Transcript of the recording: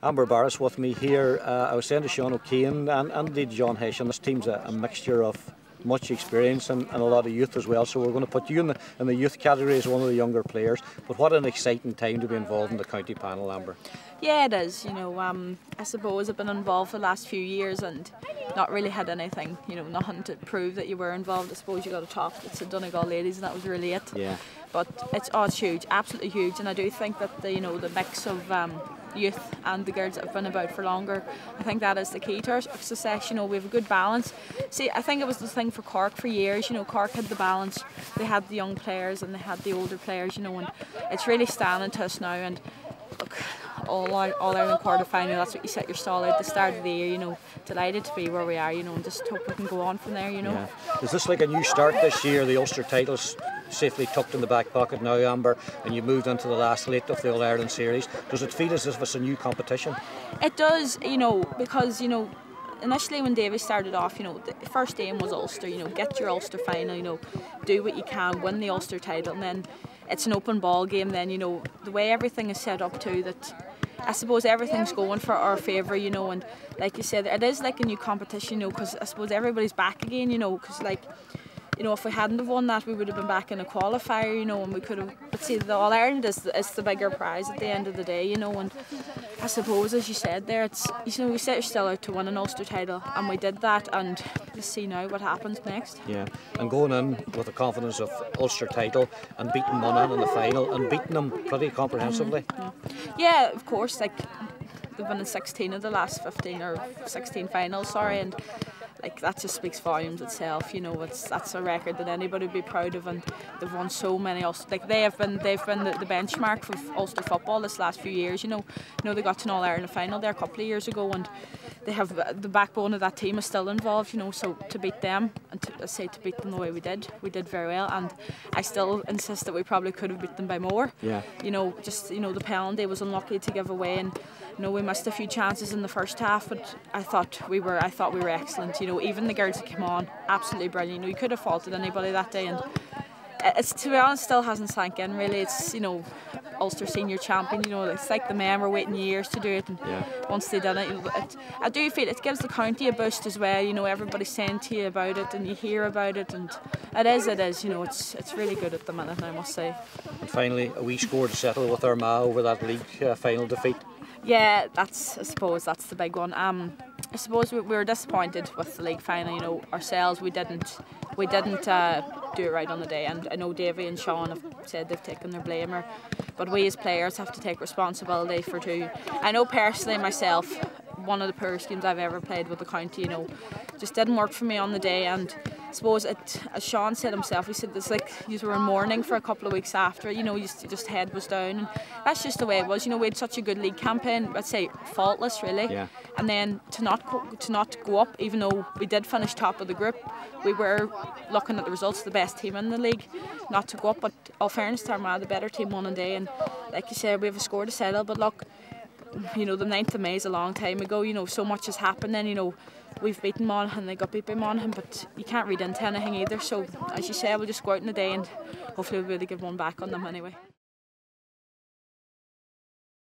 Amber Barrett with me here. I was saying to Sean O'Kane and indeed John Hessian, this team's a mixture of much experience and a lot of youth as well, so we're going to put you in the youth category as one of the younger players. But what an exciting time to be involved in the county panel, Amber. Yeah, it is. I suppose I've been involved for the last few years and not really had anything, nothing to prove that you were involved. I suppose you got to talk. It's the Donegal ladies, and that was really it. Yeah. But it's huge, absolutely huge, and I do think that the mix of youth and the girls that have been about for longer, I think that is the key to our success. We have a good balance. See, I think it was the thing for Cork for years. Cork had the balance. They had the young players and they had the older players. And it's really standing to us now. And look, All Ireland quarter final. That's what you set your stall at the start of the year. Delighted to be where we are. And just hope we can go on from there. Yeah. Is this like a new start this year? The Ulster titles safely tucked in the back pocket now, Amber, and you moved into the last lit of the All Ireland series. Does it feel as if it's a new competition? It does, because initially when Davy started off, the first aim was Ulster. Get your Ulster final. Do what you can, win the Ulster title, and then it's an open ball game. Then the way everything is set up too, that I suppose everything's going for our favour. And like you said, it is like a new competition. Because I suppose everybody's back again. Because if we hadn't have won that, we would have been back in a qualifier, and we could have. But see, the All Ireland is the bigger prize at the end of the day, and I suppose, as you said there, it's we set our still out to win an Ulster title, and we did that, and let's see now what happens next. Yeah, and going in with the confidence of Ulster title and beating Monaghan in the final and beating them pretty comprehensively. Yeah, of course, like they've been in 16 of the last 15 or 16 finals, sorry, and. That just speaks volumes itself. That's a record that anybody would be proud of, and they've won so many. They've been the benchmark for Ulster football this last few years. They got to an All Ireland final there a couple of years ago, and they have the backbone of that team is still involved. So to beat them and to beat them the way we did very well. And I still insist that we probably could have beat them by more. Yeah. The penalty was unlucky to give away, and we missed a few chances in the first half, but I thought we were excellent. Even the girls that came on, absolutely brilliant. You could have faulted anybody that day, and it's, to be honest, still hasn't sank in really. It's Ulster senior champion. It's like the men were waiting years to do it, and once they done it, I do feel it gives the county a boost as well. Everybody's saying to you about it, and you hear about it, and it is. It's really good at the minute, I must say. And finally, a wee score to settle with Armagh over that league final defeat. Yeah, I suppose that's the big one. I suppose we were disappointed with the league final. Ourselves, we didn't do it right on the day, and I know Davy and Sean have said they've taken their blame, but we as players have to take responsibility for too. I know personally myself, one of the poorest games I've ever played with the county, just didn't work for me on the day, and I suppose as Sean said himself, he said it's like you were in mourning for a couple of weeks after. Just head was down, and that's just the way it was. We had such a good league campaign, I'd say faultless really. Yeah. And then to not go up, even though we did finish top of the group, we were looking at the results, the best team in the league, not to go up. But all fairness to Armagh, the better team won a day, and like you said, we have a score to settle. But look, the 9th of May is a long time ago. So much has happened. Then we've beaten Monaghan, they got beat by Monaghan, but you can't read into anything either. So as you say, we'll just go out in the day and hopefully we'll be able to give one back on them anyway.